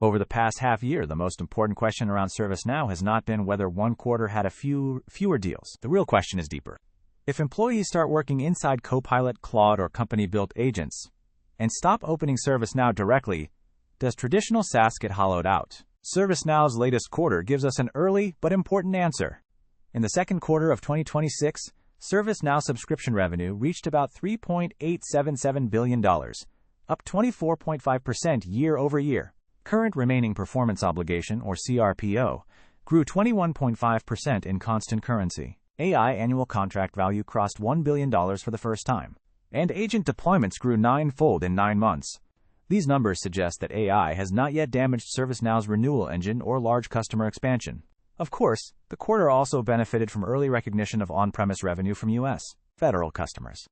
Over the past half year, the most important question around ServiceNow has not been whether one quarter had fewer deals. The real question is deeper. If employees start working inside Copilot, Claude, or company-built agents, and stop opening ServiceNow directly, does traditional SaaS get hollowed out? ServiceNow's latest quarter gives us an early but important answer. In the second quarter of 2026, ServiceNow subscription revenue reached about $3.877 billion, up 24.5% year over year. Current remaining performance obligation, or cRPO, grew 21.5% in constant currency. AI annual contract value crossed $1 billion for the first time, and agent deployments grew ninefold in 9 months. These numbers suggest that AI has not yet damaged ServiceNow's renewal engine or large customer expansion. Of course, the quarter also benefited from early recognition of on-premise revenue from U.S. federal customers.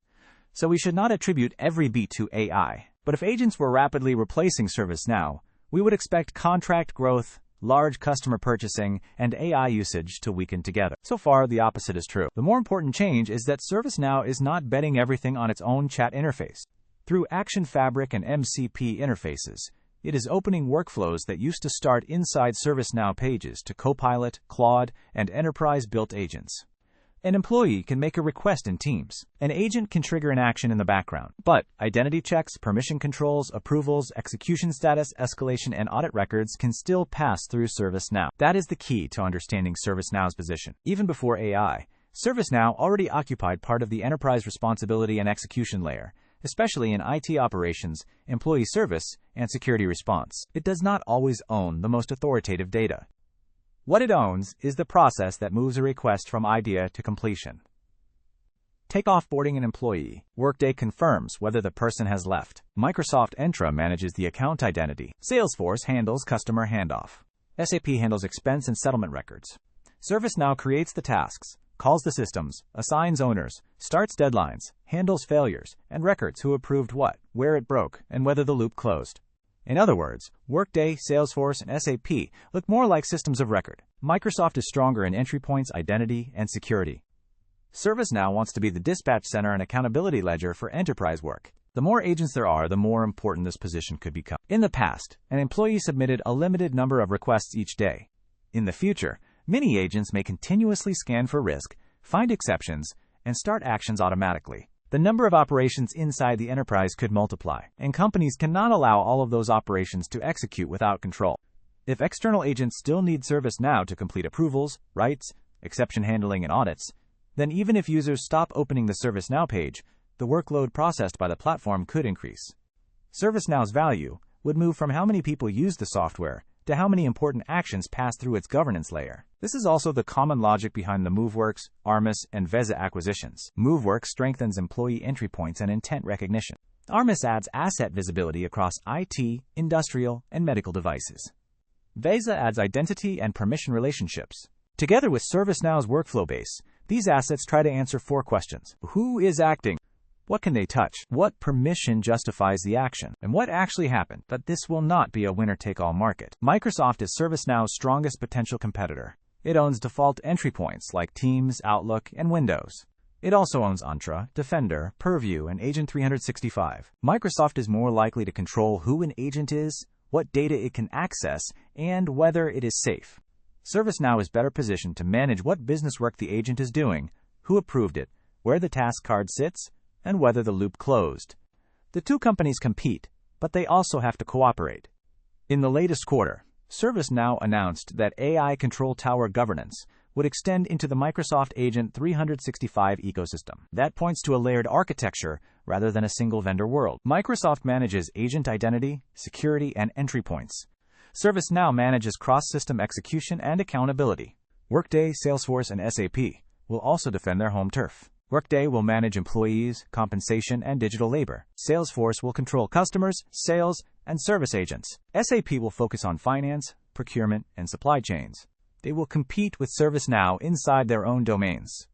So we should not attribute every beat to AI. But if agents were rapidly replacing ServiceNow, we would expect contract growth, large customer purchasing, and AI usage to weaken together. So far, the opposite is true. The more important change is that ServiceNow is not betting everything on its own chat interface. Through Action Fabric and MCP interfaces, it is opening workflows that used to start inside ServiceNow pages to Copilot, Claude, and enterprise-built agents. An employee can make a request in Teams. An agent can trigger an action in the background. But identity checks, permission controls, approvals, execution status, escalation, and audit records can still pass through ServiceNow. That is the key to understanding ServiceNow's position. Even before AI, ServiceNow already occupied part of the enterprise responsibility and execution layer, especially in IT operations, employee service, and security response. It does not always own the most authoritative data. What it owns is the process that moves a request from idea to completion. Take offboarding an employee. Workday confirms whether the person has left. Microsoft Entra manages the account identity. Salesforce handles customer handoff. SAP handles expense and settlement records. ServiceNow creates the tasks, calls the systems, assigns owners, starts deadlines, handles failures, and records who approved what, where it broke, and whether the loop closed. In other words, Workday, Salesforce, and SAP look more like systems of record. Microsoft is stronger in entry points, identity, and security. ServiceNow wants to be the dispatch center and accountability ledger for enterprise work. The more agents there are, the more important this position could become. In the past, an employee submitted a limited number of requests each day. In the future, many agents may continuously scan for risk, find exceptions, and start actions automatically. The number of operations inside the enterprise could multiply, and companies cannot allow all of those operations to execute without control. If external agents still need ServiceNow to complete approvals, rights, exception handling, and audits, then even if users stop opening the ServiceNow page, the workload processed by the platform could increase. ServiceNow's value would move from how many people use the software to how many important actions pass through its governance layer. This is also the common logic behind the Moveworks, Armis, and Veza acquisitions. Moveworks strengthens employee entry points and intent recognition. Armis adds asset visibility across IT, industrial, and medical devices. Veza adds identity and permission relationships. Together with ServiceNow's workflow base, these assets try to answer 4 questions. Who is acting? What can they touch? What permission justifies the action? And what actually happened? But this will not be a winner-take-all market. Microsoft is ServiceNow's strongest potential competitor. It owns default entry points like Teams, Outlook, and Windows. It also owns Entra, Defender, Purview, and Agent 365. Microsoft is more likely to control who an agent is, what data it can access, and whether it is safe. ServiceNow is better positioned to manage what business work the agent is doing, who approved it, where the task card sits, and whether the loop closed. The two companies compete, but they also have to cooperate. In the latest quarter, ServiceNow announced that AI Control Tower governance would extend into the Microsoft Agent 365 ecosystem. That points to a layered architecture rather than a single vendor world. Microsoft manages agent identity, security, and entry points. ServiceNow manages cross-system execution and accountability. Workday, Salesforce, and SAP will also defend their home turf. Workday will manage employees, compensation, and digital labor. Salesforce will control customers, sales, and service agents. SAP will focus on finance, procurement, and supply chains. They will compete with ServiceNow inside their own domains.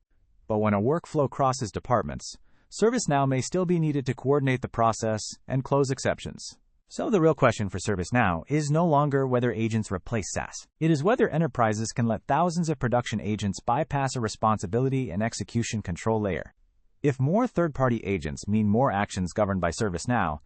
But when a workflow crosses departments, ServiceNow may still be needed to coordinate the process and close exceptions. So the real question for ServiceNow is no longer whether agents replace SaaS. It is whether enterprises can let thousands of production agents bypass a responsibility and execution control layer. If more third-party agents mean more actions governed by ServiceNow,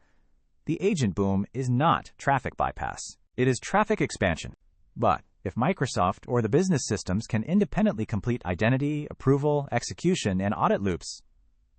the agent boom is not traffic bypass. It is traffic expansion. But if Microsoft or the business systems can independently complete identity, approval, execution, and audit loops,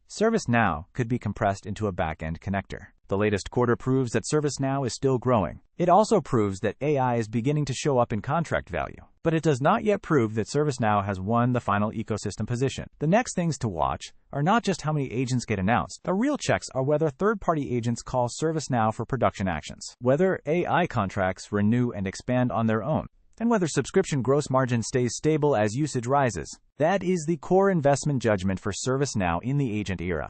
ServiceNow could be compressed into a back-end connector. The latest quarter proves that ServiceNow is still growing. It also proves that AI is beginning to show up in contract value. But it does not yet prove that ServiceNow has won the final ecosystem position. The next things to watch are not just how many agents get announced. The real checks are whether third-party agents call ServiceNow for production actions, whether AI contracts renew and expand on their own, and whether subscription gross margin stays stable as usage rises. That is the core investment judgment for ServiceNow in the agent era.